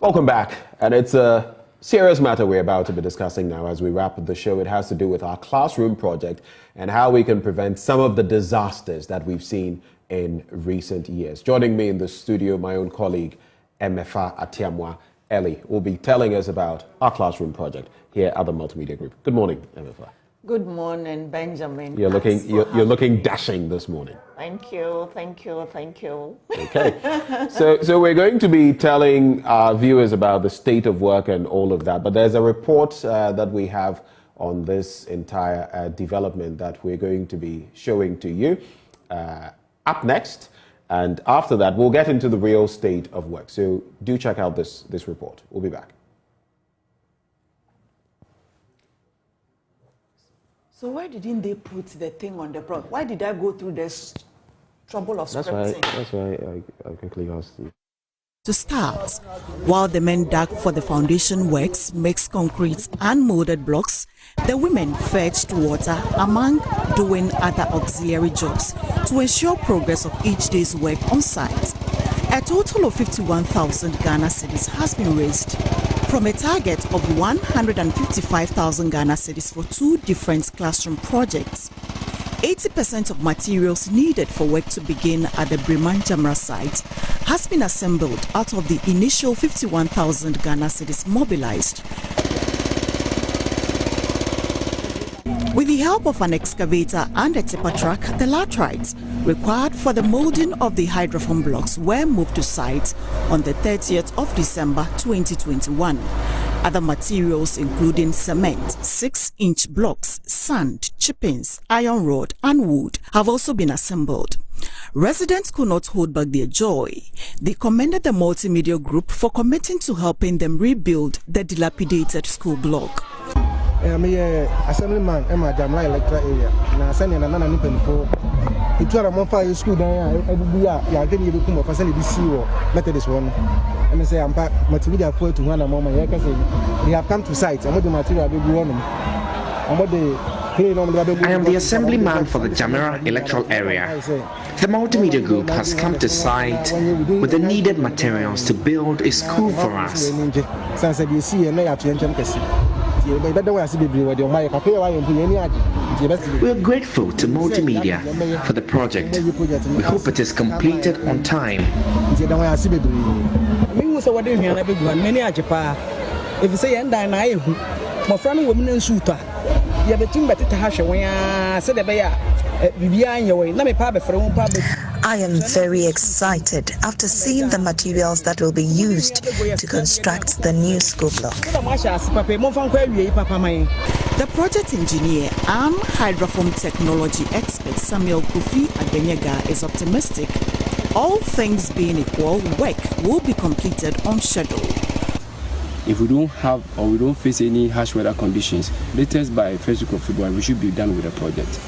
Welcome back, and it's a serious matter we're about to be discussing now as we wrap up the show. It has to do with our classroom project and how we can prevent some of the disasters that we've seen in recent years. Joining me in the studio, my own colleague, Emefa Atiamwa Ellie, will be telling us about our classroom project here at the Multimedia Group. Good morning, Emefa. Good morning, Benjamin. You're looking dashing this morning. Thank you, thank you, thank you. Okay, so we're going to be telling our viewers about the state of work and all of that, but there's a report that we have on this entire development that we're going to be showing to you up next, and after that we'll get into the real state of work. So do check out this report. We'll be back. So why didn't they put the thing on the product? Why did I go through this trouble of scripting? That's why I quickly asked you. To start, while the men dug for the foundation works, mixed concrete and molded blocks, the women fetched water among doing other auxiliary jobs to ensure progress of each day's work on site. A total of 51,000 Ghana cedis has been raised from a target of 155,000 Ghana cedis for two different classroom projects. 80% of materials needed for work to begin at the Brema Jamra site has been assembled out of the initial 51,000 Ghana cedis mobilized. With the help of an excavator and a tipper truck, the laterites required for the molding of the hydroform blocks were moved to site on the 30th of December 2021. Other materials including cement, 6-inch blocks, sand, chippings, iron rod and wood have also been assembled. Residents could not hold back their joy. They commended the Multimedia Group for committing to helping them rebuild the dilapidated school block. I'm a assemblyman in my Jamra electoral area. Now, sending another nippon for it. You are a monfire school there. You are getting you come for sending this Methodist one. And I say, I'm back Multimedia for to one moment. They have come to site. I'm what the material will be on them. I'm what the I am the assemblyman for the Jamra electoral area. The Multimedia Group has come to site with the needed materials to build a school for us. We are grateful to Multimedia for the project. We hope it is completed on time. I am very excited after seeing the materials that will be used to construct the new school block. The project engineer and hydroform technology expert Samuel Kofi Adenyega is optimistic. All things being equal, work will be completed on schedule. If we don't have or we don't face any harsh weather conditions, latest by 1st week of February, we should be done with the project.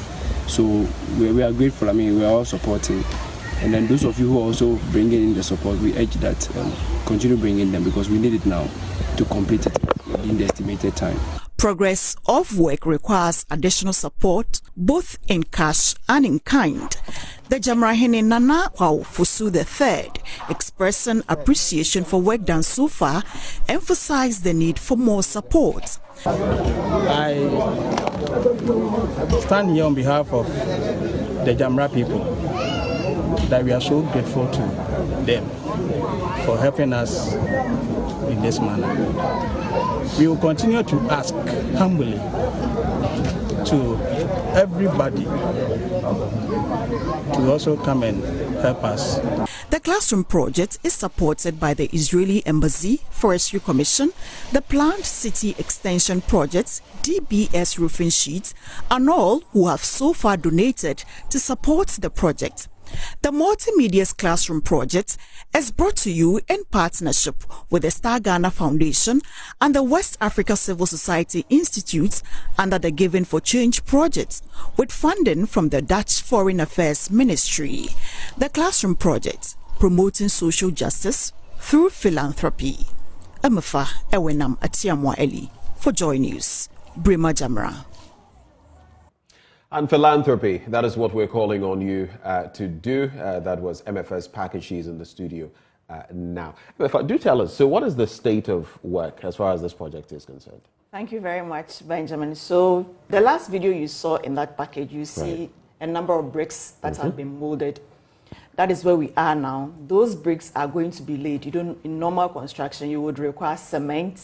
So we are grateful. I mean, we are all supporting. And then those of you who are also bringing in the support, we urge that continue bringing them because we need it now to complete it in the estimated time. Progress of work requires additional support, both in cash and in kind. The Jamrahene Nana Fusu III, expressing appreciation for work done so far, emphasized the need for more support. I stand here on behalf of the Jamra people that we are so grateful to them for helping us in this manner. We will continue to ask humbly to everybody to also come and help us. The classroom project is supported by the Israeli Embassy, Forestry Commission, the Planned City Extension Project, DBS Roofing Sheets, and all who have so far donated to support the project. The Multimedia's Classroom Project is brought to you in partnership with the Star Ghana Foundation and the West Africa Civil Society Institute under the Giving for Change project, with funding from the Dutch Foreign Affairs Ministry. The Classroom Project, promoting social justice through philanthropy. Emefa Ewenam Atiamwa Ellie for Joy News, Brema Jamra. And philanthropy, that is what we're calling on you to do. That was MFS package. She's in the studio now. Do tell us, so what is the state of work as far as this project is concerned? Thank you very much, Benjamin. So the last video you saw in that package, you see a number of bricks that have been molded. That is where we are now. Those bricks are going to be laid. You don't, in normal construction, you would require cement,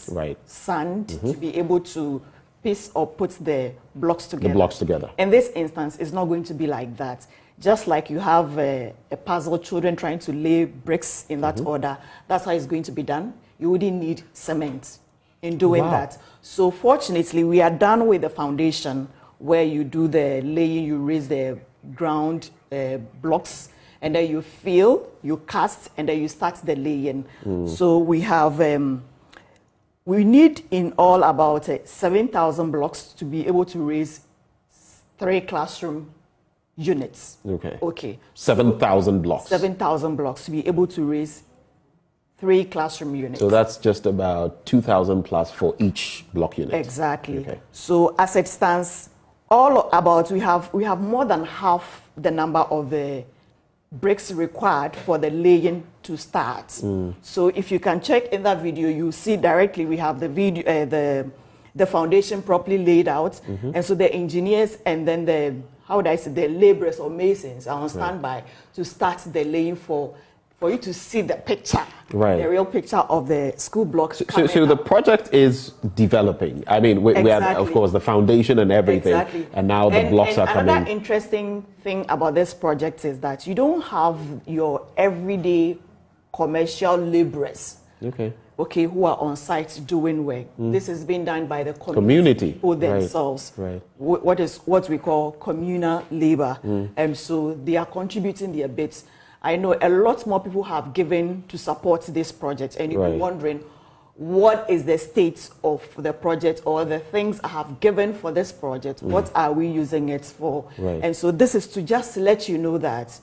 sand to be able to piece or put the blocks together. The blocks together. In this instance, it's not going to be like that. Just like you have a puzzle, children trying to lay bricks in that order, that's how it's going to be done. You wouldn't need cement in doing that. So fortunately, we are done with the foundation where you do the laying, you raise the ground blocks, and then you fill, you cast, and then you start the laying. So we have, we need in all about 7,000 blocks to be able to raise 3 classroom units. Okay. 7,000 blocks. 7,000 blocks to be able to raise 3 classroom units. So that's just about 2,000 plus for each block unit. Exactly. So as it stands, we have more than half the number of the bricks required for the laying to start. So if you can check in that video, you see directly we have the video, the foundation properly laid out, and so the engineers and then the the laborers or masons are on standby to start the laying for you to see the picture, the real picture of the school blocks. So the project is developing. I mean, we have, of course, the foundation and everything, and now the blocks are coming. Another interesting thing about this project is that you don't have your everyday commercial laborers, who are on site doing work. This is being done by the community people themselves. What we call communal labor, and so they are contributing their bits. I know a lot more people have given to support this project, and you'll be wondering, what is the state of the project or the things I have given for this project? What are we using it for? And so this is to just let you know that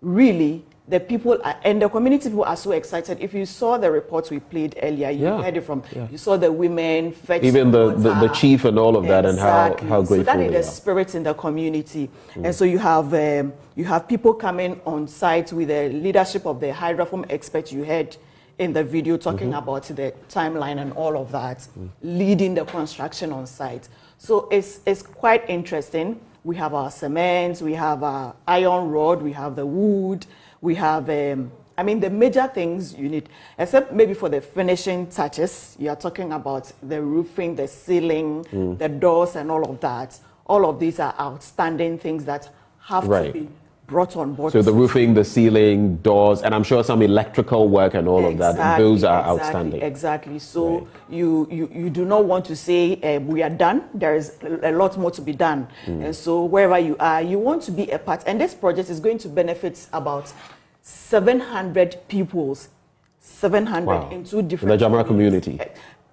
really the people and the community people are so excited. If you saw the reports we played earlier, you heard it from, you saw the women fetch even the chief and all of that, and how grateful so that they is the spirit in the community. And so you have people coming on site with the leadership of the hydroform experts you heard in the video talking about the timeline and all of that, leading the construction on site. So it's quite interesting. We have our cement, we have our iron rod, we have the wood, we have, I mean, the major things you need, except maybe for the finishing touches, you are talking about the roofing, the ceiling, the doors and all of that. All of these are outstanding things that have to be brought on board. So the roofing, the ceiling, doors, and I'm sure some electrical work and all of that, those are outstanding. Exactly. So you do not want to say we are done. There is a lot more to be done. And so wherever you are, you want to be a part. And this project is going to benefit about 700 pupils, 700 in 2 different in the Jamra community.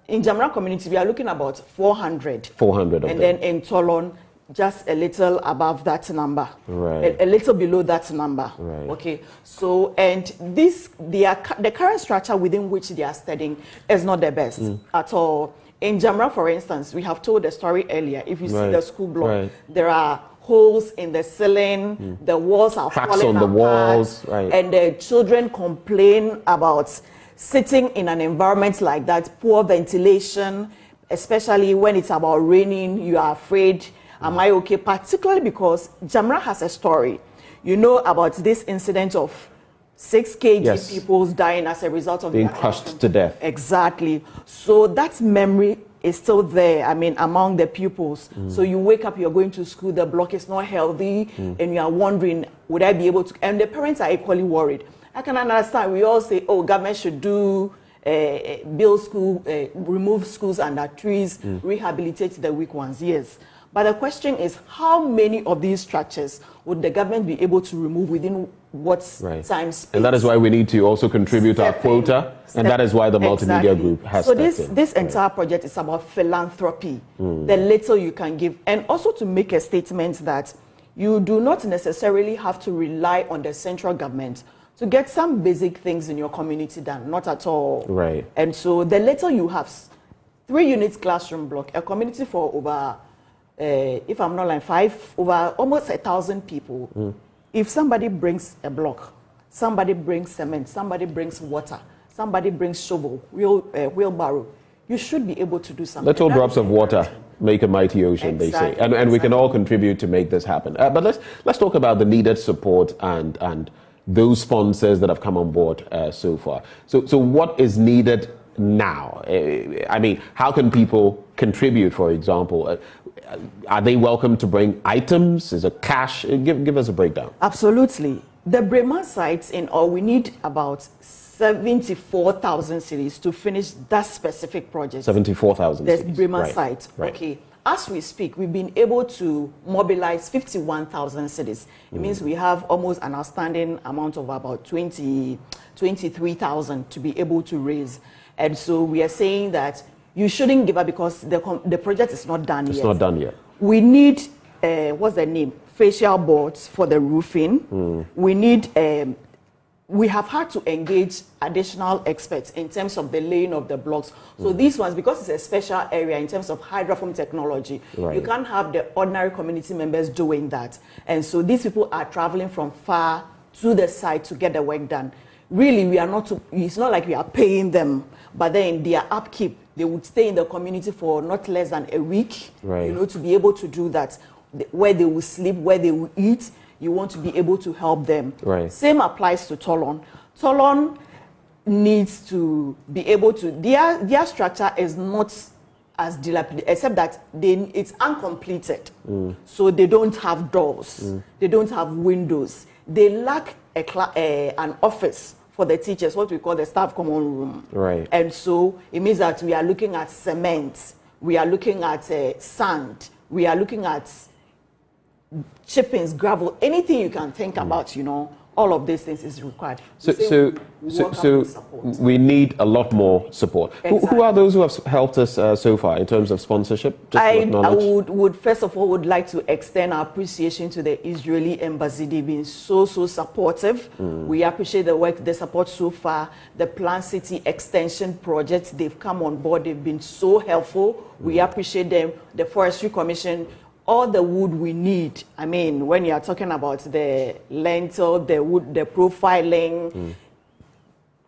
In Jamra community, we are looking about 400. 400 of and them. then in Tolon, just a little above that number, a little below that number. Okay, so and the current structure within which they are studying is not the best at all. In Jamra, for instance, we have told the story earlier. If you see the school block, there are holes in the ceiling, the walls are cracks falling on the apart, walls, and the children complain about sitting in an environment like that, poor ventilation, especially when it's about raining. You are afraid. Am I okay? Particularly because Jamra has a story. You know about this incident of 6 kg people dying as a result of being crushed to death. Exactly. So that memory is still there, I mean, among the pupils. So you wake up, you're going to school, the block is not healthy, and you are wondering, would I be able to? And the parents are equally worried. I can understand. We all say, oh, government should do build school, remove schools under trees, rehabilitate the weak ones. Yes. But the question is, how many of these structures would the government be able to remove within what time space? And that is why we need to also contribute our quota, and that is why the multimedia group has so this entire project is about philanthropy, the little you can give, and also to make a statement that you do not necessarily have to rely on the central government to get some basic things in your community done, not at all. And so the little you have, 3 units classroom block, a community for over if I'm not lying, over almost 1,000 people. If somebody brings a block, somebody brings cement, somebody brings water, somebody brings shovel, wheelbarrow. You should be able to do something. Little drops of water make a mighty ocean, they say. And we can all contribute to make this happen. But let's talk about the needed support and those sponsors that have come on board so far. So what is needed now? I mean, how can people contribute, for example? Are they welcome to bring items? Is it cash? Give us a breakdown. Absolutely. The Brema sites in all, we need about 74,000 cedis to finish that specific project. 74,000 The cedis. Brema Right. site. Right. Okay. As we speak, we've been able to mobilize 51,000 cedis. It means we have almost an outstanding amount of about 23,000 to be able to raise. And so we are saying that you shouldn't give up because the project is not done yet. It's not done yet. We need, what's the name? Facial boards for the roofing. We need, we have had to engage additional experts in terms of the laying of the blocks. So these ones, because it's a special area in terms of hydrofoam technology, you can't have the ordinary community members doing that. And so these people are traveling from far to the site to get the work done. Really, we are not, it's not like we are paying them, but then their upkeep, they would stay in the community for not less than a week, you know, to be able to do that. Where they will sleep, where they will eat, you want to be able to help them. Right. Same applies to Tolon. Tolon needs to be able to, their structure is not as dilapidated, except that it's uncompleted. So they don't have doors, they don't have windows. They lack an office for the teachers, what we call the staff common room. Right. And so it means that we are looking at cement, we are looking at sand, we are looking at chippings, gravel, anything you can think about, you know, all of these things is required. So we need a lot more support. Exactly. Who are those who have helped us so far in terms of sponsorship? Just I would first of all would like to extend our appreciation to the Israeli embassy. They've been so supportive. We appreciate the work, the support so far. The Plant City Extension Project, they've come on board. They've been so helpful. We appreciate them. The Forestry Commission, all the wood we need. I mean, when you are talking about the lentil, the wood, the profiling,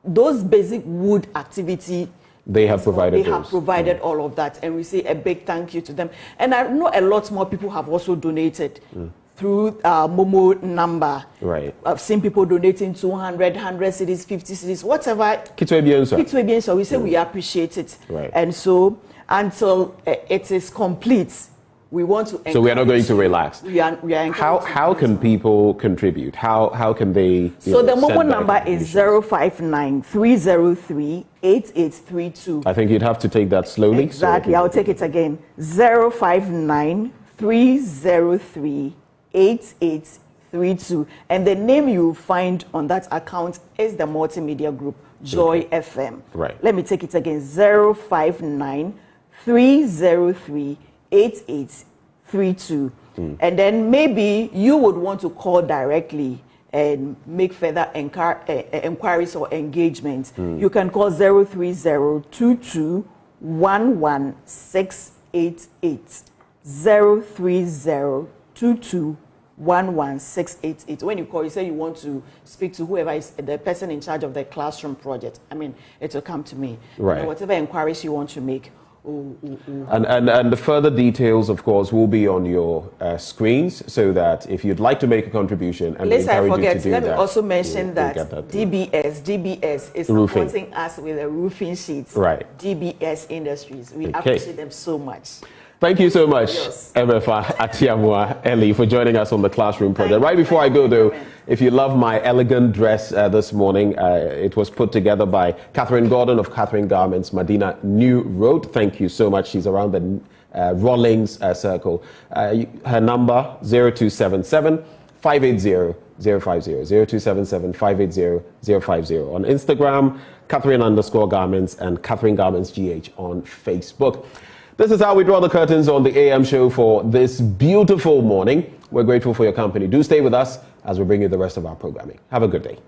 those basic wood activity, they have provided. They have provided all of that, and we say a big thank you to them. And I know a lot more people have also donated through Momo number. Right. I've seen people donating 200, 100 cedis, 50 cedis, whatever. Kitwe we say we appreciate it. Right. And so until it is complete, we want to. So we are not going to relax. We are how can people contribute? How can they? So the Momo number is 059-303-8832. I think you'd have to take that slowly. Exactly. I'll take it again. 059-303-8832. And the name you find on that account is the multimedia group Joy FM. Right. Let me take it again. 059-303-8832. And then maybe you would want to call directly and make further inquiries or engagements. You can call 030-22-11688. 030-22-11688. When you call, you say you want to speak to whoever is the person in charge of the classroom project. I mean, it will come to me. Right. You know, whatever inquiries you want to make. And the further details, of course, will be on your screens, so that if you'd like to make a contribution, and Lest I forget, to do let me that, also mention that DBS is roofing. supporting us with the roofing sheets. Right. DBS Industries. We Okay. appreciate them so much. Thank you so much, Yes. MFA Atiamwa Eli, for joining us on the Classroom Project. Right before I go, though, if you love my elegant dress this morning, it was put together by Catherine Gordon of Catherine Garments, Medina New Road. Thank you so much. She's around the Rawlings Circle. Her number, 0277 580 050, 0277 580 050. On Instagram, Catherine_Garments and Catherine Garments GH on Facebook. This is how we draw the curtains on the AM show for this beautiful morning. We're grateful for your company. Do stay with us as we bring you the rest of our programming. Have a good day.